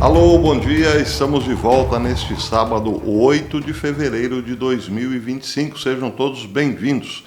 Alô, bom dia, estamos de volta neste sábado 8 de fevereiro de 2025, sejam todos bem-vindos.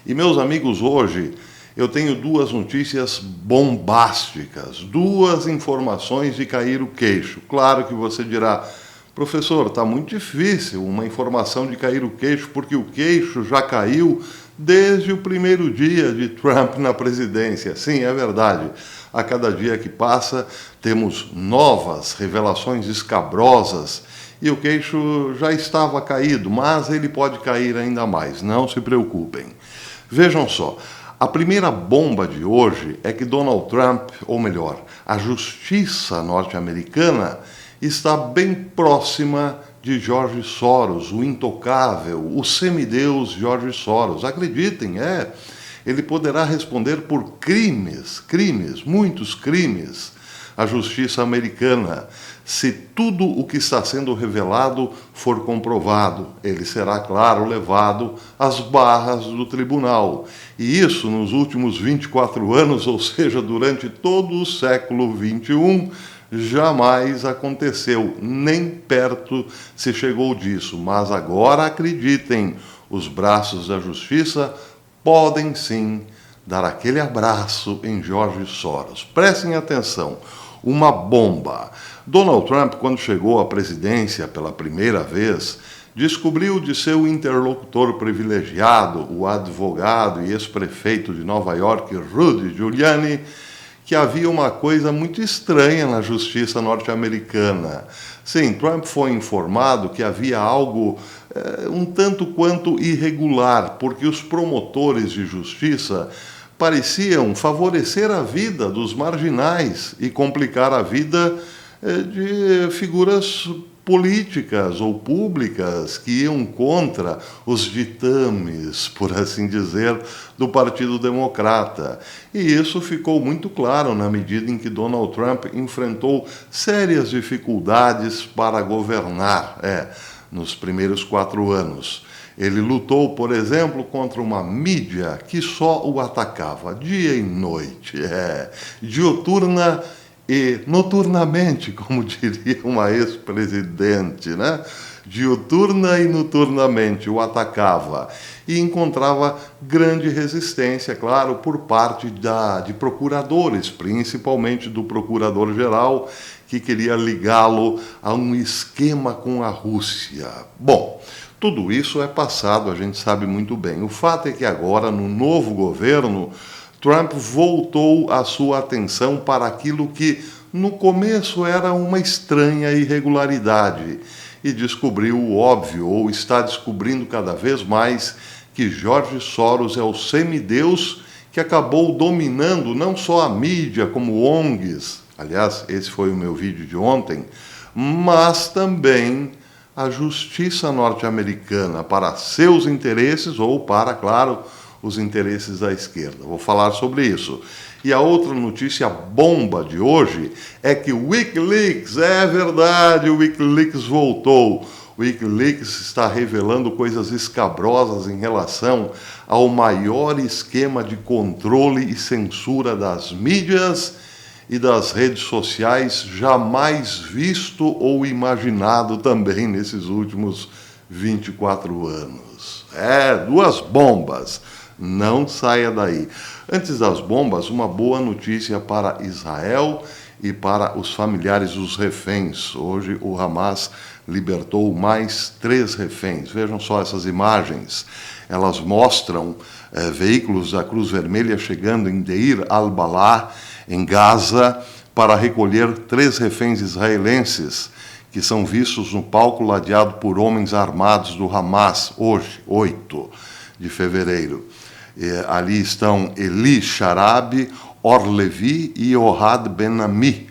E meus amigos, hoje eu tenho duas notícias bombásticas, duas informações de cair o queixo. Claro que você dirá, professor, está muito difícil uma informação de cair o queixo, porque o queixo já caiu desde o primeiro dia de Trump na presidência. Sim, é verdade. A cada dia que passa, temos novas revelações escabrosas e o queixo já estava caído, mas ele pode cair ainda mais, não se preocupem. Vejam só, a primeira bomba de hoje é que Donald Trump, ou melhor, a justiça norte-americana, está bem próxima de George Soros, o intocável, o semideus George Soros. Acreditem, ele poderá responder por crimes, muitos crimes, à justiça americana. Se tudo o que está sendo revelado for comprovado, ele será, claro, levado às barras do tribunal. E isso nos últimos 24 anos, ou seja, durante todo o século XXI, jamais aconteceu, nem perto se chegou disso. Mas agora acreditem, os braços da justiça podem sim dar aquele abraço em George Soros. Prestem atenção, uma bomba. Donald Trump, quando chegou à presidência pela primeira vez, descobriu de seu interlocutor privilegiado, o advogado e ex-prefeito de Nova York, Rudy Giuliani, que havia uma coisa muito estranha na justiça norte-americana. Sim, Trump foi informado que havia algo um tanto quanto irregular, porque os promotores de justiça pareciam favorecer a vida dos marginais e complicar a vida de figuras políticas ou públicas que iam contra os ditames, por assim dizer, do Partido Democrata. E isso ficou muito claro na medida em que Donald Trump enfrentou sérias dificuldades para governar, nos primeiros 4 anos. Ele lutou, por exemplo, contra uma mídia que só o atacava dia e noite, diuturna e noturnamente, como diria uma ex-presidente, diuturna e noturnamente o atacava e encontrava grande resistência, claro, por parte de procuradores, principalmente do procurador-geral, que queria ligá-lo a um esquema com a Rússia. Bom, tudo isso é passado, a gente sabe muito bem. O fato é que agora, no novo governo, Trump voltou a sua atenção para aquilo que no começo era uma estranha irregularidade e descobriu o óbvio, ou está descobrindo cada vez mais, que George Soros é o semideus que acabou dominando não só a mídia como ONGs, aliás, esse foi o meu vídeo de ontem, mas também a justiça norte-americana para seus interesses ou para, claro, os interesses da esquerda. Vou falar sobre isso. E a outra notícia bomba de hoje é que o Wikileaks, é verdade, o Wikileaks voltou. O Wikileaks está revelando coisas escabrosas em relação ao maior esquema de controle e censura das mídias e das redes sociais jamais visto ou imaginado também nesses últimos 24 anos. Duas bombas. Não saia daí. Antes das bombas, uma boa notícia para Israel e para os familiares dos reféns. Hoje o Hamas libertou mais 3 reféns. Vejam só essas imagens. Elas mostram veículos da Cruz Vermelha chegando em Deir al-Balá, em Gaza, para recolher 3 reféns israelenses que são vistos no palco ladeado por homens armados do Hamas, hoje, 8 de fevereiro. Ali estão Eli Sharabi, Or Levi e Ohad Ben-Ami.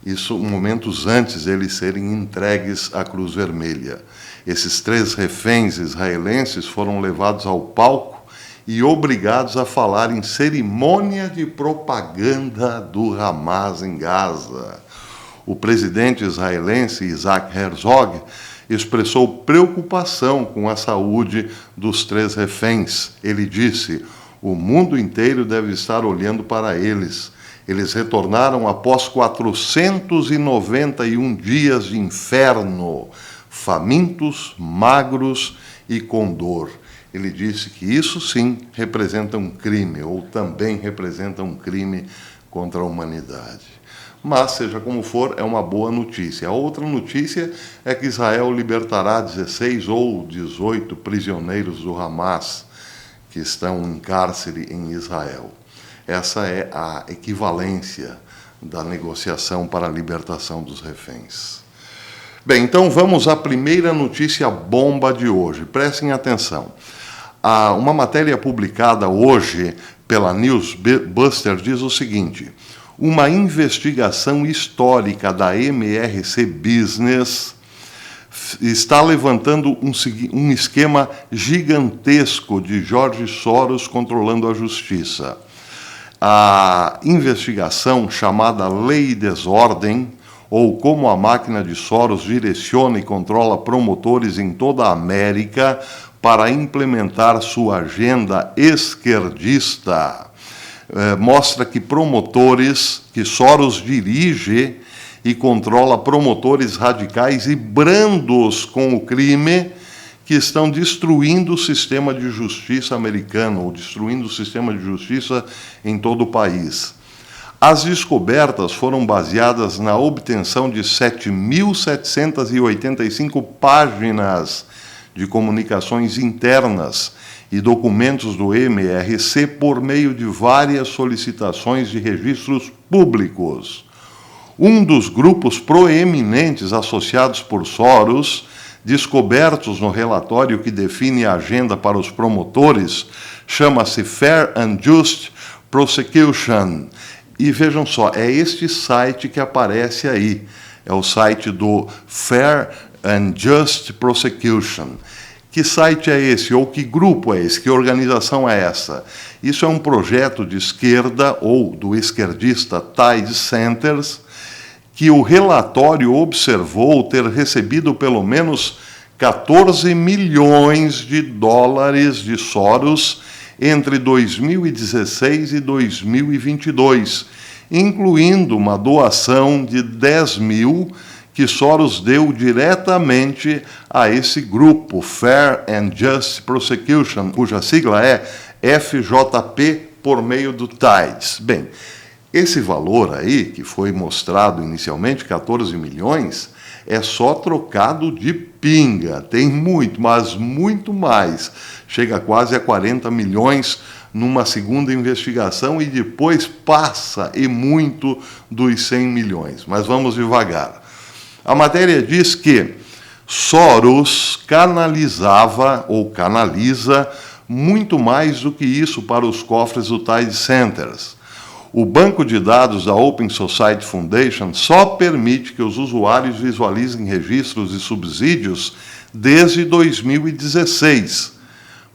Isso momentos antes de eles serem entregues à Cruz Vermelha. Esses 3 reféns israelenses foram levados ao palco e obrigados a falar em cerimônia de propaganda do Hamas em Gaza. O presidente israelense Isaac Herzog expressou preocupação com a saúde dos 3 reféns. Ele disse: o mundo inteiro deve estar olhando para eles. Eles retornaram após 491 dias de inferno, famintos, magros e com dor. Ele disse que isso sim representa um crime, ou também representa um crime contra a humanidade. Mas, seja como for, é uma boa notícia. A outra notícia é que Israel libertará 16 ou 18 prisioneiros do Hamas que estão em cárcere em Israel. Essa é a equivalência da negociação para a libertação dos reféns. Bem, então vamos à primeira notícia bomba de hoje. Prestem atenção. Uma matéria publicada hoje pela Newsbuster diz o seguinte: uma investigação histórica da MRC Business está levantando um esquema gigantesco de George Soros controlando a justiça. A investigação, chamada Lei e Desordem, ou como a máquina de Soros direciona e controla promotores em toda a América para implementar sua agenda esquerdista, mostra que Soros dirige e controla promotores radicais e brandos com o crime que estão destruindo o sistema de justiça americano, ou destruindo o sistema de justiça em todo o país. As descobertas foram baseadas na obtenção de 7.785 páginas de comunicações internas e documentos do MRC por meio de várias solicitações de registros públicos. Um dos grupos proeminentes associados por Soros, descobertos no relatório que define a agenda para os promotores, chama-se Fair and Just Prosecution. E vejam só, é este site que aparece aí. É o site do Fair and Just Prosecution. Que site é esse? Ou que grupo é esse? Que organização é essa? Isso é um projeto de esquerda, ou do esquerdista Tide Centers, que o relatório observou ter recebido pelo menos 14 milhões de dólares de Soros entre 2016 e 2022, incluindo uma doação de 10 mil que Soros deu diretamente a esse grupo, Fair and Just Prosecution, cuja sigla é FJP, por meio do Tides. Bem, esse valor aí, que foi mostrado inicialmente, 14 milhões, é só trocado de pinga. Tem muito, mas muito mais. Chega quase a 40 milhões numa segunda investigação e depois passa, e muito, dos 100 milhões. Mas vamos devagar. A matéria diz que Soros canalizava, ou canaliza, muito mais do que isso para os cofres do Tide Centers. O banco de dados da Open Society Foundation só permite que os usuários visualizem registros de subsídios desde 2016.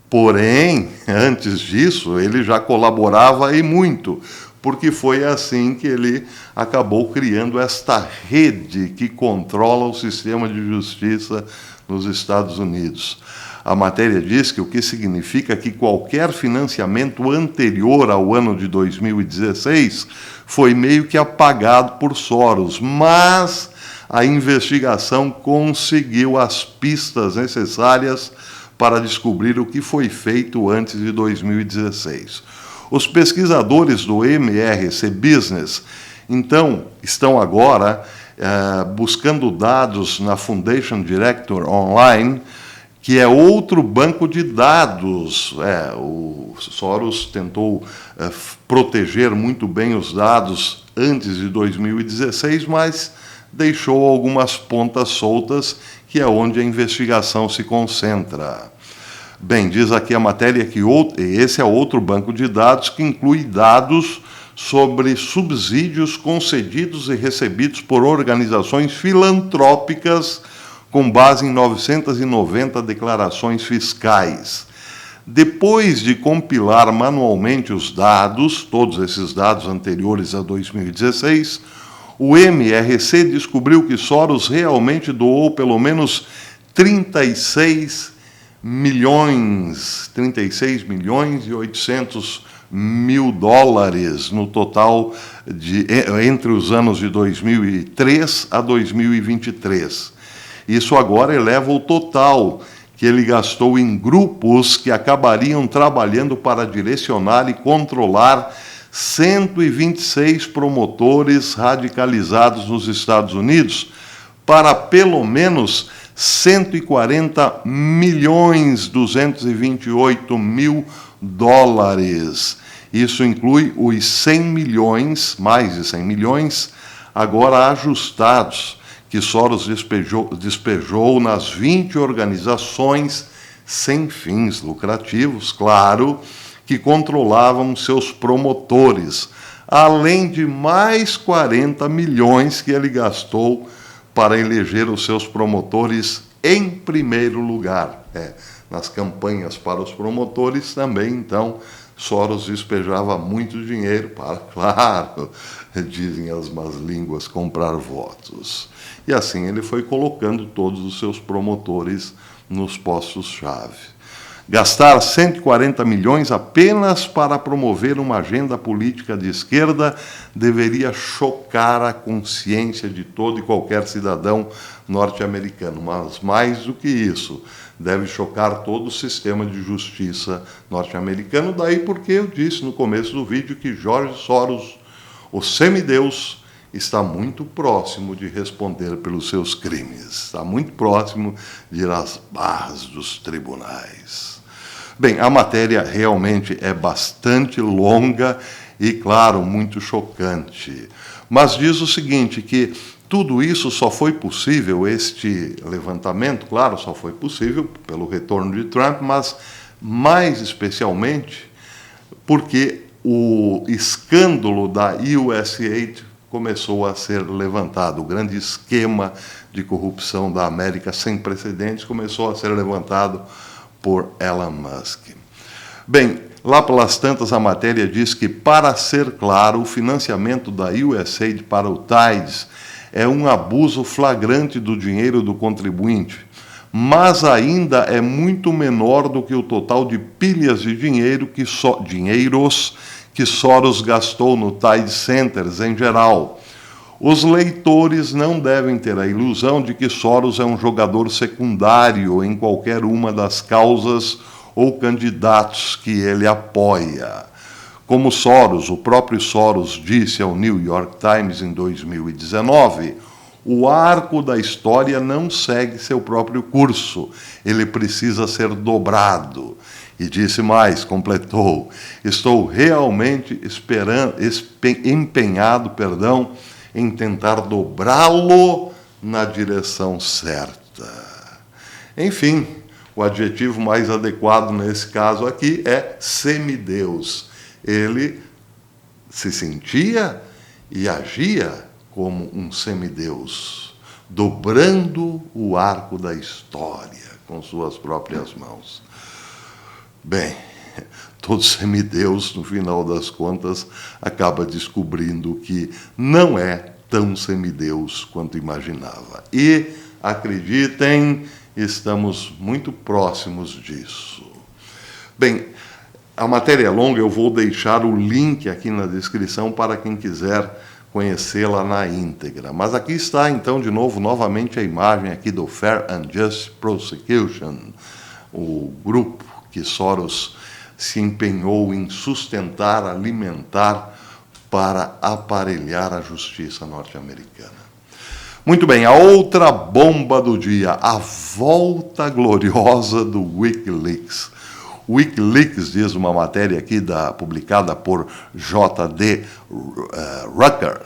Porém, antes disso, ele já colaborava e muito, porque foi assim que ele acabou criando esta rede que controla o sistema de justiça nos Estados Unidos. A matéria diz que o que significa que qualquer financiamento anterior ao ano de 2016 foi meio que apagado por Soros, mas a investigação conseguiu as pistas necessárias para descobrir o que foi feito antes de 2016. Os pesquisadores do MRC Business, então, estão agora buscando dados na Foundation Director Online, que é outro banco de dados. O Soros tentou proteger muito bem os dados antes de 2016, mas deixou algumas pontas soltas, que é onde a investigação se concentra. Bem, diz aqui a matéria que esse é outro banco de dados que inclui dados sobre subsídios concedidos e recebidos por organizações filantrópicas com base em 990 declarações fiscais. Depois de compilar manualmente os dados, todos esses dados anteriores a 2016, o MRC descobriu que Soros realmente doou pelo menos 36 milhões e 800 mil dólares no total entre os anos de 2003 a 2023. Isso agora eleva o total que ele gastou em grupos que acabariam trabalhando para direcionar e controlar 126 promotores radicalizados nos Estados Unidos para pelo menos 140.228.000 dólares. Isso inclui os 100 milhões, mais de 100 milhões, agora ajustados, que Soros despejou nas 20 organizações sem fins lucrativos, claro, que controlavam seus promotores, além de mais 40 milhões que ele gastou para eleger os seus promotores em primeiro lugar. Nas campanhas para os promotores também, então, Soros despejava muito dinheiro para, claro, dizem as más línguas, comprar votos. E assim ele foi colocando todos os seus promotores nos postos-chave. Gastar 140 milhões apenas para promover uma agenda política de esquerda deveria chocar a consciência de todo e qualquer cidadão norte-americano. Mas, mais do que isso, deve chocar todo o sistema de justiça norte-americano. Daí porque eu disse no começo do vídeo que George Soros, o semideus, está muito próximo de responder pelos seus crimes. Está muito próximo de ir às barras dos tribunais. Bem, a matéria realmente é bastante longa e, claro, muito chocante. Mas diz o seguinte, que tudo isso só foi possível, este levantamento, claro, só foi possível pelo retorno de Trump, mas mais especialmente porque o escândalo da USAID começou a ser levantado. O grande esquema de corrupção da América sem precedentes começou a ser levantado por Elon Musk. Bem, lá pelas tantas a matéria diz que, para ser claro, o financiamento da USAID para o TIDES é um abuso flagrante do dinheiro do contribuinte, mas ainda é muito menor do que o total de pilhas de dinheiros que Soros gastou no Tide Centers em geral. Os leitores não devem ter a ilusão de que Soros é um jogador secundário em qualquer uma das causas ou candidatos que ele apoia. Como Soros, o próprio Soros, disse ao New York Times em 2019, o arco da história não segue seu próprio curso, ele precisa ser dobrado. E disse mais, completou, estou realmente empenhado em tentar dobrá-lo na direção certa. Enfim, o adjetivo mais adequado nesse caso aqui é semideus. Ele se sentia e agia como um semideus, dobrando o arco da história com suas próprias mãos. Bem, todo semideus, no final das contas, acaba descobrindo que não é tão semideus quanto imaginava. E, acreditem, estamos muito próximos disso. Bem, a matéria é longa, eu vou deixar o link aqui na descrição para quem quiser conhecê-la na íntegra. Mas aqui está, então, de novo, novamente a imagem aqui do Fair and Just Prosecution, o grupo que Soros se empenhou em sustentar, alimentar, para aparelhar a justiça norte-americana. Muito bem, a outra bomba do dia, a volta gloriosa do Wikileaks. O Wikileaks, diz uma matéria aqui publicada por J.D. Rucker,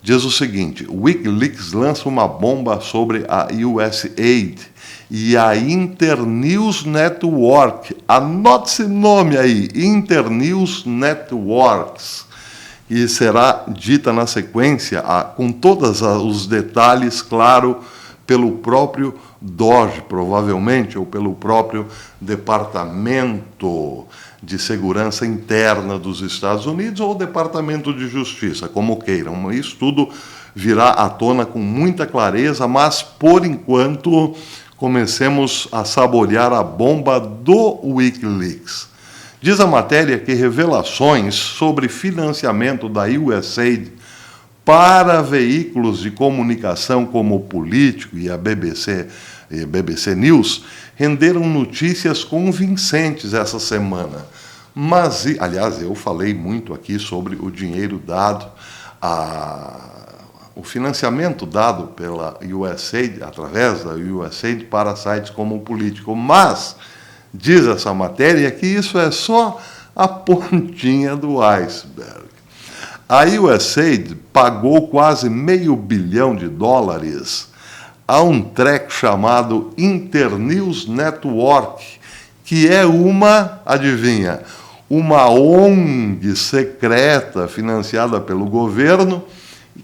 diz o seguinte, o Wikileaks lança uma bomba sobre a USAID e a Internews Network. Anote esse nome aí, Internews Networks, e será dita na sequência, com todos os detalhes, claro, pelo próprio DOJ, provavelmente, ou pelo próprio Departamento de Segurança Interna dos Estados Unidos, ou Departamento de Justiça, como queiram. Isso tudo virá à tona com muita clareza, mas, por enquanto, comecemos a saborear a bomba do Wikileaks. Diz a matéria que revelações sobre financiamento da USAID para veículos de comunicação como o Político e a BBC News renderam notícias convincentes essa semana. Mas, aliás, eu falei muito aqui sobre o dinheiro dado, o financiamento dado pela USAID, através da USAID, para sites como o Político. Mas diz essa matéria que isso é só a pontinha do iceberg. A USAID pagou quase $500 milhão a um treco chamado Internews Network, que é adivinha, uma ONG secreta financiada pelo governo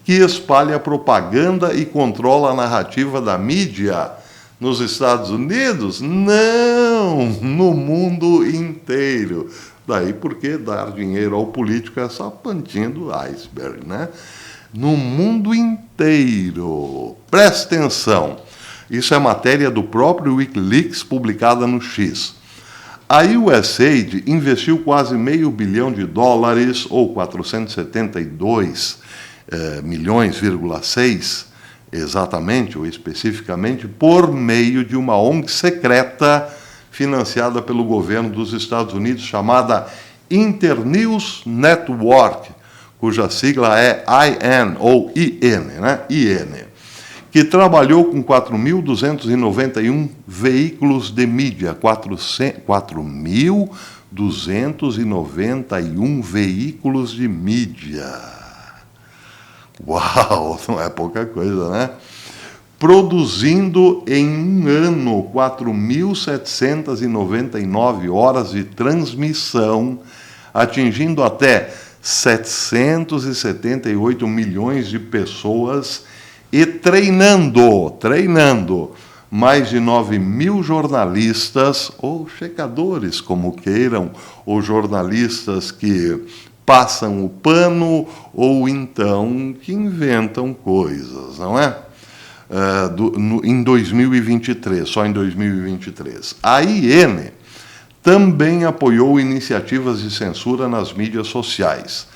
que espalha propaganda e controla a narrativa da mídia nos Estados Unidos? Não, no mundo inteiro. Daí porque dar dinheiro ao político é só a pontinha do iceberg, né? No mundo inteiro. Presta atenção. Isso é matéria do próprio Wikileaks, publicada no X. A USAID investiu quase $500 milhão, ou 472 milhões,6, exatamente ou especificamente, por meio de uma ONG secreta financiada pelo governo dos Estados Unidos, chamada Internews Network, cuja sigla é IN, ou IN, né? IN, que trabalhou com 4.291 veículos de mídia, 4.291 veículos de mídia. Uau, não é pouca coisa, né? Produzindo em um ano 4.799 horas de transmissão, atingindo até 778 milhões de pessoas e treinando mais de 9.000 jornalistas, ou checadores, como queiram, ou jornalistas que passam o pano, ou então que inventam coisas, não é? Em 2023, só em 2023. A IN também apoiou iniciativas de censura nas mídias sociais.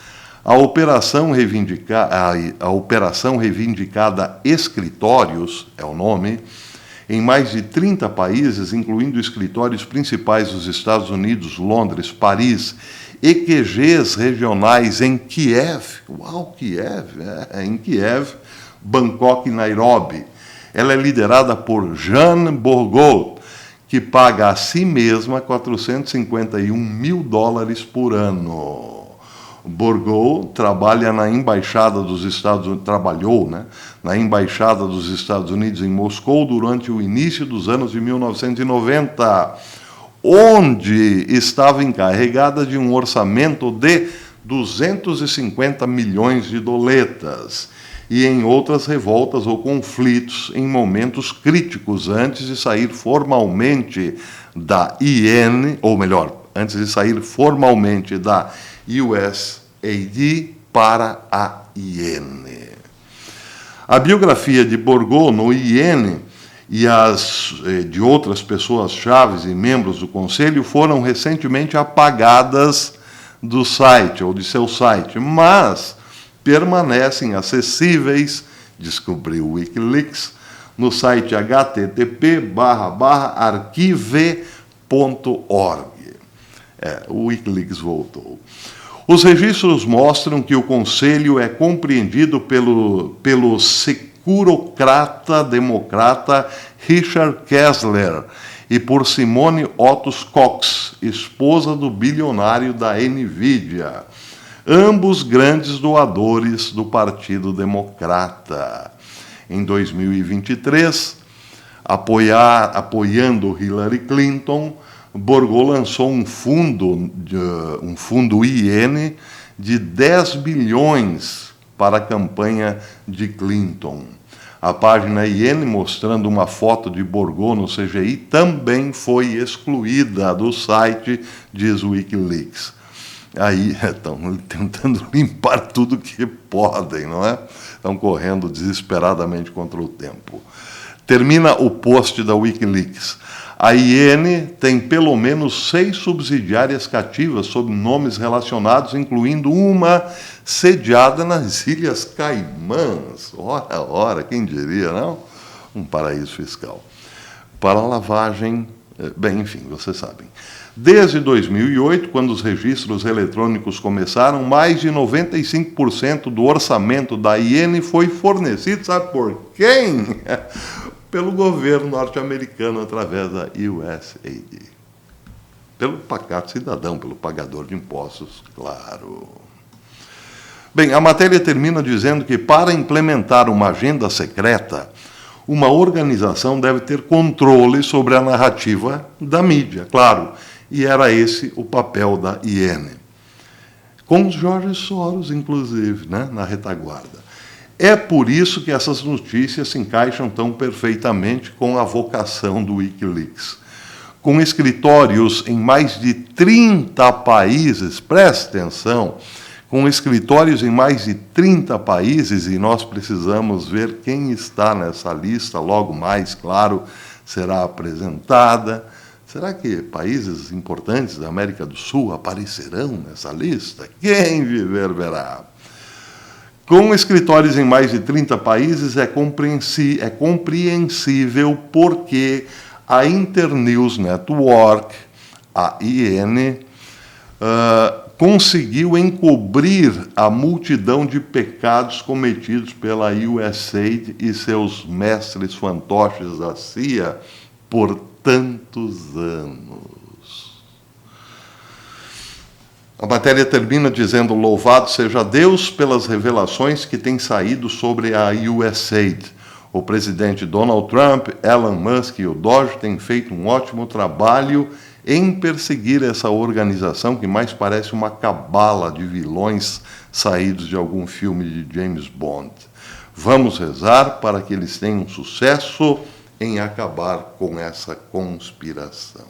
A operação reivindicada Escritórios, é o nome, em mais de 30 países, incluindo escritórios principais dos Estados Unidos, Londres, Paris, e QGs regionais em Kiev, em Kiev, Bangkok e Nairobi. Ela é liderada por Jeanne Bourgault, que paga a si mesma $451 mil por ano. Bourgault trabalhou na Embaixada dos Estados Unidos em Moscou durante o início dos anos de 1990, onde estava encarregada de um orçamento de 250 milhões de doletas, e em outras revoltas ou conflitos em momentos críticos antes de sair formalmente da IN, ou melhor, antes de sair formalmente da USAID para a IN. A biografia de Bourgault no IN e as de outras pessoas chaves e membros do Conselho foram recentemente apagadas do site, ou de seu site, mas permanecem acessíveis, descobriu o Wikileaks, no site http://arquive.org. O Wikileaks voltou. Os registros mostram que o Conselho é compreendido pelo securocrata democrata Richard Kessler e por Simone Otus Cox, esposa do bilionário da NVIDIA, ambos grandes doadores do Partido Democrata. Em 2023, apoiando Hillary Clinton, Bourgault lançou um fundo IN de 10 bilhões para a campanha de Clinton. A página IN, mostrando uma foto de Bourgault no CGI, também foi excluída do site, diz o Wikileaks. Aí estão tentando limpar tudo que podem, não é? Estão correndo desesperadamente contra o tempo. Termina o post da Wikileaks. A IN tem pelo menos 6 subsidiárias cativas sob nomes relacionados, incluindo uma sediada nas Ilhas Caimãs. Ora, quem diria, não? Um paraíso fiscal. Para a lavagem, bem, enfim, vocês sabem. Desde 2008, quando os registros eletrônicos começaram, mais de 95% do orçamento da IN foi fornecido, sabe por quem? Pelo governo norte-americano, através da USAID. Pelo pacato cidadão, pelo pagador de impostos, claro. Bem, a matéria termina dizendo que, para implementar uma agenda secreta, uma organização deve ter controle sobre a narrativa da mídia, claro. E era esse o papel da IN. Com os Jorge Soros, inclusive, né, na retaguarda. É por isso que essas notícias se encaixam tão perfeitamente com a vocação do Wikileaks. Com escritórios em mais de 30 países, preste atenção, com escritórios em mais de 30 países, e nós precisamos ver quem está nessa lista, logo mais, claro, será apresentada. Será que países importantes da América do Sul aparecerão nessa lista? Quem viver verá. Com escritórios em mais de 30 países, é compreensível porque a Internews Network, a IN, conseguiu encobrir a multidão de pecados cometidos pela USAID e seus mestres fantoches da CIA por tantos anos. A matéria termina dizendo: louvado seja Deus pelas revelações que têm saído sobre a USAID. O presidente Donald Trump, Elon Musk e o Doge têm feito um ótimo trabalho em perseguir essa organização que mais parece uma cabala de vilões saídos de algum filme de James Bond. Vamos rezar para que eles tenham sucesso em acabar com essa conspiração.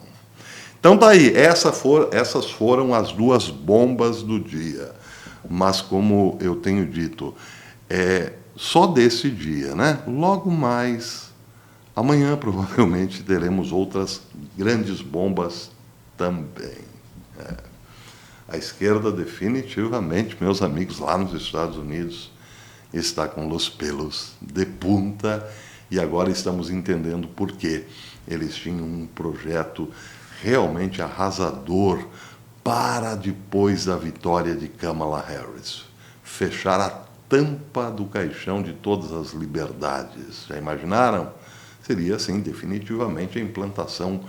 Então, daí, essas foram as 2 bombas do dia. Mas, como eu tenho dito, só desse dia, né? Logo mais, amanhã, provavelmente, teremos outras grandes bombas também. A esquerda, definitivamente, meus amigos lá nos Estados Unidos, está com os pelos de punta. E agora estamos entendendo por que eles tinham um projeto realmente arrasador para depois da vitória de Kamala Harris. Fechar a tampa do caixão de todas as liberdades. Já imaginaram? Seria, assim, definitivamente a implantação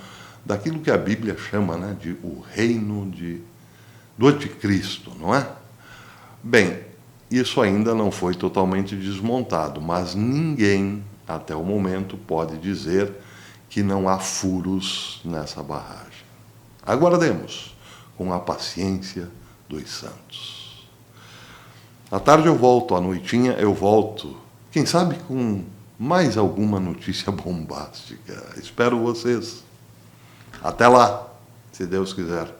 daquilo que a Bíblia chama, né, de o reino do anticristo, não é? Bem, isso ainda não foi totalmente desmontado, mas ninguém até o momento, pode dizer que não há furos nessa barragem. Aguardemos, com a paciência dos santos. À tarde eu volto, à noitinha eu volto, quem sabe com mais alguma notícia bombástica. Espero vocês. Até lá, se Deus quiser.